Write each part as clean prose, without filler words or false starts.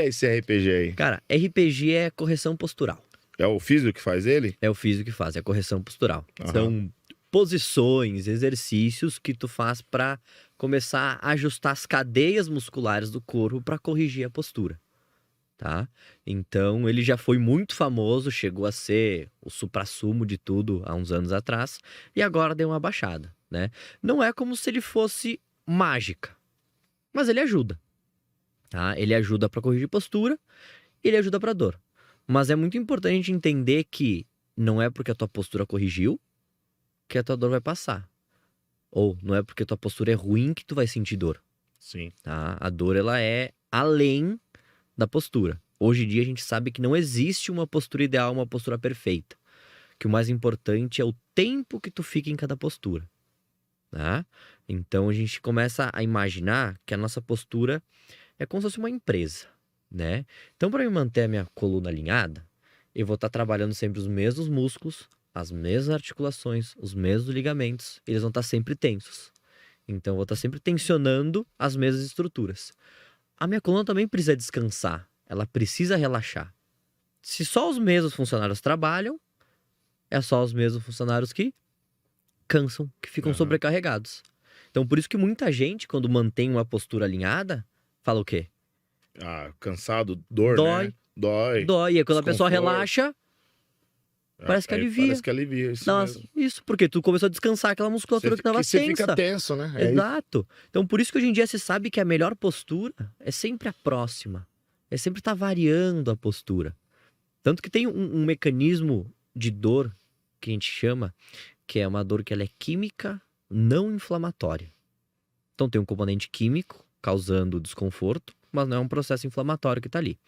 é esse RPG aí? Cara, RPG é correção postural. É o físico que faz ele? É o físico que faz, é correção postural. Aham. São posições, exercícios que tu faz para começar a ajustar as cadeias musculares do corpo para corrigir a postura, tá? Então, ele já foi muito famoso, chegou a ser o suprassumo de tudo há uns anos atrás, e agora deu uma baixada, né? Não é como se ele fosse mágica, mas ele ajuda, tá? Ele ajuda para corrigir postura, ele ajuda para dor. Mas é muito importante entender que não é porque a tua postura corrigiu que a tua dor vai passar. Ou não é porque a tua postura é ruim que tu vai sentir dor, Sim. tá? A dor, ela é além da postura. Hoje em dia a gente sabe que não existe uma postura ideal, uma postura perfeita. Que o mais importante é o tempo que tu fica em cada postura, tá? Então a gente começa a imaginar que a nossa postura é como se fosse uma empresa, né? Então, para eu manter a minha coluna alinhada, eu vou estar trabalhando sempre os mesmos músculos, as mesmas articulações, os mesmos ligamentos, eles vão estar sempre tensos. Então, eu vou estar sempre tensionando as mesmas estruturas. A minha coluna também precisa descansar, ela precisa relaxar. Se só os mesmos funcionários trabalham, é só os mesmos funcionários que cansam, que ficam sobrecarregados. Então, por isso que muita gente, quando mantém uma postura alinhada, fala o quê? Ah, cansado, dor, Dói. né? Dói. Dói. E quando a pessoa Desconforto. relaxa, parece que Aí alivia. Parece que alivia, isso Nossa, mesmo. isso, porque tu começou a descansar aquela musculatura que tava Você tensa. fica tenso, né? É isso. Exato. Então, por isso que hoje em dia se sabe que a melhor postura é sempre a próxima. É sempre estar variando a postura. Tanto que tem um mecanismo de dor que a gente chama, que é uma dor que ela é química não inflamatória. Então tem um componente químico causando desconforto, mas não é um processo inflamatório que tá ali.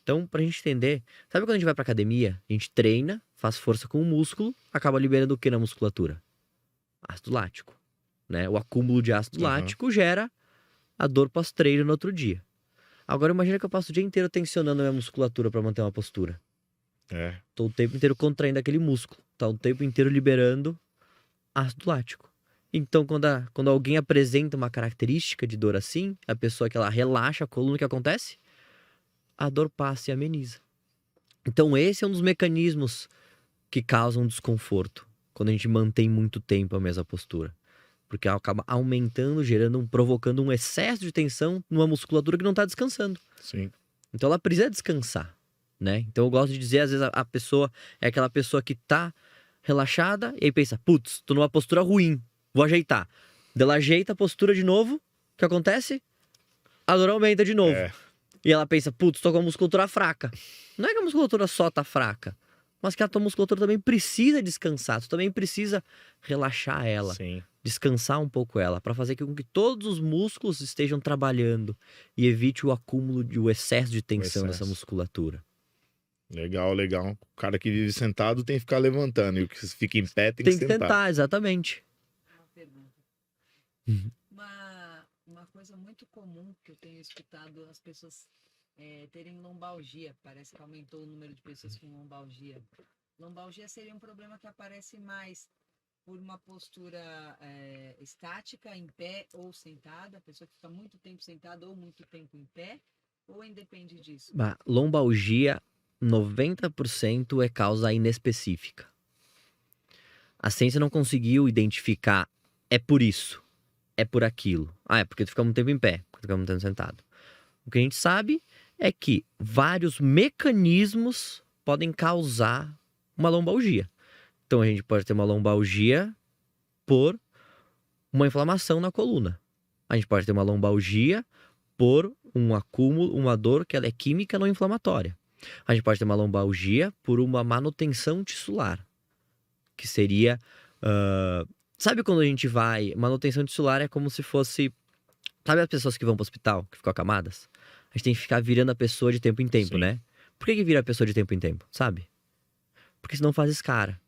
Então, pra gente entender, sabe quando a gente vai pra academia, a gente treina, faz força com o músculo, acaba liberando o que na musculatura? Ácido lático, né? O acúmulo de ácido lático gera a dor pós-treino no outro dia. Agora imagina que eu passo o dia inteiro tensionando a minha musculatura pra manter uma postura. É. Tô o tempo inteiro contraindo aquele músculo, tá o tempo inteiro liberando ácido lático. Então, quando alguém apresenta uma característica de dor assim, a pessoa que ela relaxa a coluna, o que acontece? A dor passa e ameniza. Então, esse é um dos mecanismos que causam desconforto quando a gente mantém muito tempo a mesma postura. Porque ela acaba aumentando, provocando um excesso de tensão numa musculatura que não está descansando. Sim. Então, ela precisa descansar, né? Então, eu gosto de dizer, às vezes, a pessoa é aquela pessoa que tá relaxada e aí pensa, putz, tô numa postura ruim, vou ajeitar. Ela ajeita a postura de novo, o que acontece? A dor aumenta de novo. É. E ela pensa, putz, tô com a musculatura fraca. Não é que a musculatura só tá fraca, mas que a tua musculatura também precisa descansar. Tu também precisa relaxar ela, Sim. descansar um pouco ela, para fazer com que todos os músculos estejam trabalhando e evite o acúmulo, o excesso de tensão dessa musculatura. Legal, legal. O cara que vive sentado tem que ficar levantando. E o que fica em pé tem Tem que que sentar. tentar, exatamente. Uma pergunta. Uma coisa muito comum que eu tenho escutado as pessoas terem lombalgia. Parece que aumentou o número de pessoas com lombalgia. Lombalgia seria um problema que aparece mais por uma postura estática, em pé ou sentada. A pessoa que fica muito tempo sentada ou muito tempo em pé. Ou independe disso? Lombalgia, 90% é causa inespecífica. A ciência não conseguiu identificar, é por isso, é por aquilo. É porque tu fica muito tempo em pé, porque tu fica muito tempo sentado. O que a gente sabe é que vários mecanismos podem causar uma lombalgia. Então a gente pode ter uma lombalgia por uma inflamação na coluna. A gente pode ter uma lombalgia por um acúmulo, uma dor que ela é química não inflamatória. A gente pode ter uma lombalgia por uma manutenção tissular, que seria... sabe quando a gente vai... Manutenção tissular é como se fosse... Sabe as pessoas que vão pro hospital, que ficam acamadas? A gente tem que ficar virando a pessoa de tempo em tempo, né? Por que vira a pessoa de tempo em tempo, sabe? Porque senão faz escara.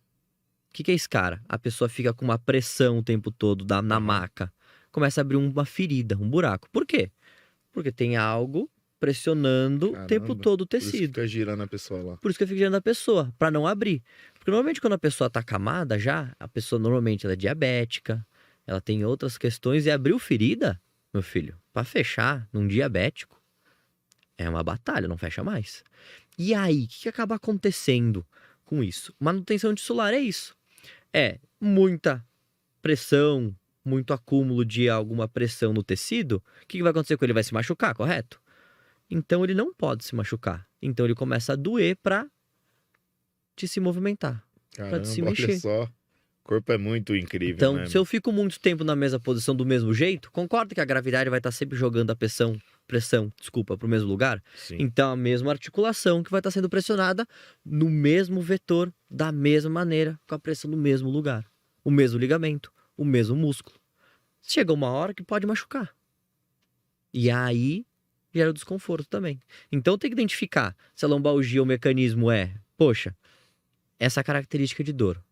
O que é escara? A pessoa fica com uma pressão o tempo todo na maca. Começa a abrir uma ferida, um buraco. Por quê? Porque tem algo pressionando o tempo todo o Por isso tecido. fica girando a pessoa lá. Por isso que fica girando a pessoa, pra não abrir. Porque normalmente quando a pessoa tá acamada já, a pessoa normalmente ela é diabética, ela tem outras questões, e abriu ferida, meu filho, pra fechar num diabético, É uma batalha, não fecha mais. E aí, o que acaba acontecendo com isso? Manutenção tissular é isso. É muita pressão, muito acúmulo de alguma pressão no tecido. O que vai acontecer com ele? Ele vai se machucar, correto? Então ele não pode se machucar. Então ele começa a doer pra te se movimentar. Caramba, se olha mexer. só. O corpo é muito incrível, Então, né? se eu fico muito tempo na mesma posição do mesmo jeito, concorda que a gravidade vai estar sempre jogando a pressão, pro mesmo lugar? Sim. Então, a mesma articulação que vai estar sendo pressionada no mesmo vetor, da mesma maneira, com a pressão no mesmo lugar. O mesmo ligamento, o mesmo músculo. Chega uma hora que pode machucar. E aí, gera o desconforto também. Então, tem que identificar se a lombalgia, o mecanismo é, poxa, essa característica de dor.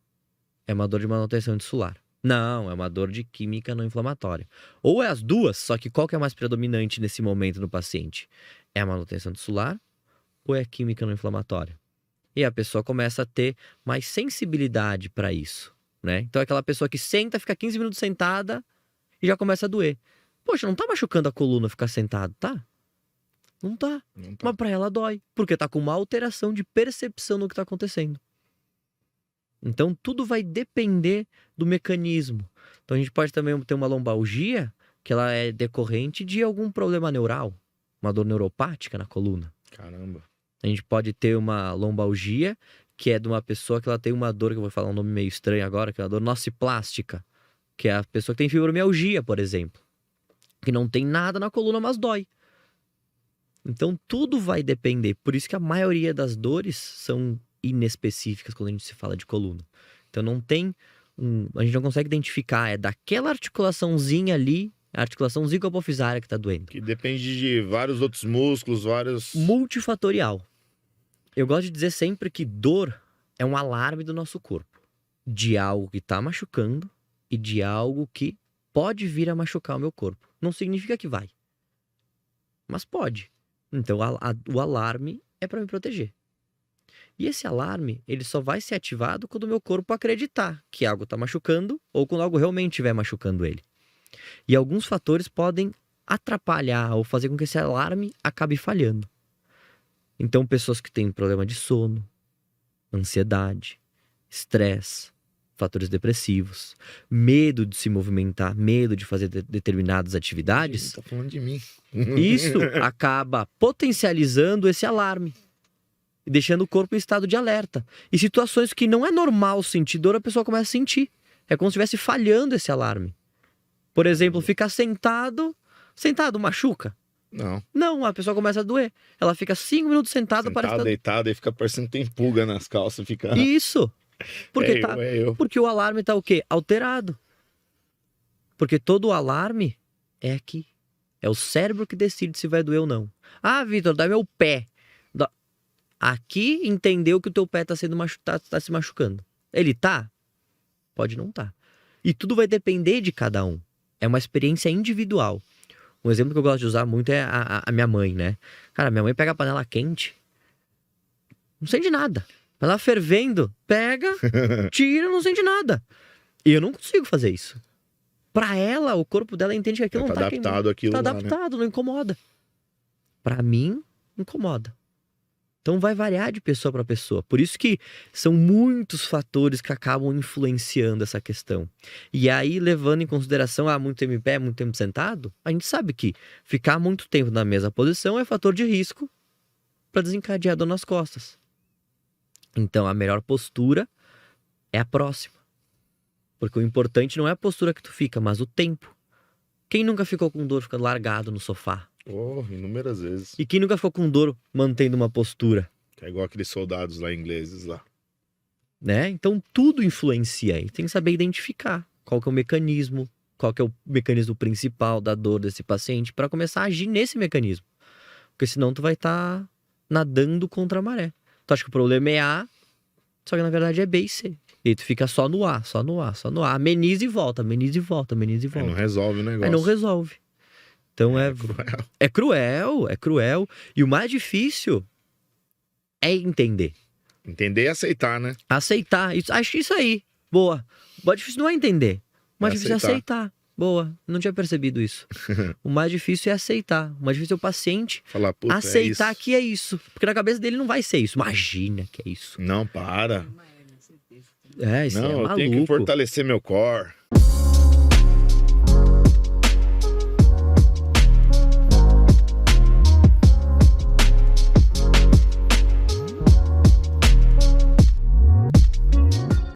É uma dor de manutenção tissular. Não, é uma dor de química não inflamatória. Ou é as duas, só que qual que é mais predominante nesse momento no paciente? É a manutenção tissular ou é a química não inflamatória? E a pessoa começa a ter mais sensibilidade para isso, né? Então é aquela pessoa que senta, fica 15 minutos sentada e já começa a doer. Poxa, não tá machucando a coluna ficar sentado, tá? Não tá. Não tá. Mas para ela dói, porque tá com uma alteração de percepção no que tá acontecendo. Então, tudo vai depender do mecanismo. Então, a gente pode também ter uma lombalgia que ela é decorrente de algum problema neural, uma dor neuropática na coluna. Caramba. A gente pode ter uma lombalgia que é de uma pessoa que ela tem uma dor, que eu vou falar um nome meio estranho agora, que é a dor nociplástica, que é a pessoa que tem fibromialgia, por exemplo, que não tem nada na coluna, mas dói. Então, tudo vai depender. Por isso que a maioria das dores são inespecíficas quando a gente se fala de coluna. Então não tem a gente não consegue identificar, é daquela articulaçãozinha ali, a articulação zigohipofisária que tá doendo. Que depende de vários outros músculos, vários... Multifatorial. Eu gosto de dizer sempre que dor é um alarme do nosso corpo. De algo que tá machucando e de algo que pode vir a machucar o meu corpo. Não significa que vai. Mas pode. Então o alarme é para me proteger. E esse alarme, ele só vai ser ativado quando o meu corpo acreditar que algo está machucando ou quando algo realmente estiver machucando ele. E alguns fatores podem atrapalhar ou fazer com que esse alarme acabe falhando. Então, pessoas que têm problema de sono, ansiedade, estresse, fatores depressivos, medo de se movimentar, medo de fazer determinadas atividades, Tá falando de mim. isso acaba potencializando esse alarme. Deixando o corpo em estado de alerta. E situações que não é normal sentir dor, a pessoa começa a sentir. É como se estivesse falhando esse alarme. Por exemplo, ficar sentado machuca? Não. Não, a pessoa começa a doer. Ela fica 5 minutos sentada, parece que Deitada e fica parecendo que tem pulga nas calças. Fica... Isso. Porque, é eu. Porque o alarme tá o quê? Alterado. Porque todo o alarme é aqui. É o cérebro que decide se vai doer ou não. Ah, Vitor, dá meu pé. Aqui entendeu que o teu pé tá se machucando. Ele tá? Pode não tá. E tudo vai depender de cada um. É uma experiência individual. Um exemplo que eu gosto de usar muito é a minha mãe, né? Cara, minha mãe pega a panela quente, não sente nada. Ela fervendo, pega, tira, não sente nada. E eu não consigo fazer isso. Pra ela, o corpo dela entende que aquilo não tá adaptado àquilo tá lá, adaptado, não incomoda. Pra mim, incomoda. Então vai variar de pessoa para pessoa. Por isso que são muitos fatores que acabam influenciando essa questão. E aí, levando em consideração muito tempo em pé, muito tempo sentado, a gente sabe que ficar muito tempo na mesma posição é fator de risco para desencadear dor nas costas. Então a melhor postura é a próxima. Porque o importante não é a postura que tu fica, mas o tempo. Quem nunca ficou com dor ficando largado no sofá? Oh, inúmeras vezes. E quem nunca ficou com dor mantendo uma postura? É igual aqueles soldados lá ingleses lá. Né? Então tudo influencia aí. Tem que saber identificar qual que é o mecanismo, qual que é o mecanismo principal da dor desse paciente para começar a agir nesse mecanismo. Porque senão tu vai estar nadando contra a maré. Tu acha que o problema é A, só que na verdade é B e C. E aí tu fica só no A, só no A, só no A. Ameniza e volta, ameniza e volta, ameniza e volta. Aí não resolve o negócio. Aí não resolve. Então É cruel. É cruel. E o mais difícil é entender. Entender e aceitar, né? Aceitar. Acho isso aí. Boa. O mais difícil não é entender. O mais difícil é aceitar. Boa, não tinha percebido isso. O mais difícil é aceitar. O mais difícil é o paciente Falar, puta, aceitar é isso. que é isso. Porque na cabeça dele não vai ser isso. Imagina que é isso. Não, para. Uma hérnia, certeza. É, isso Não, é eu tenho que maluco. fortalecer meu core.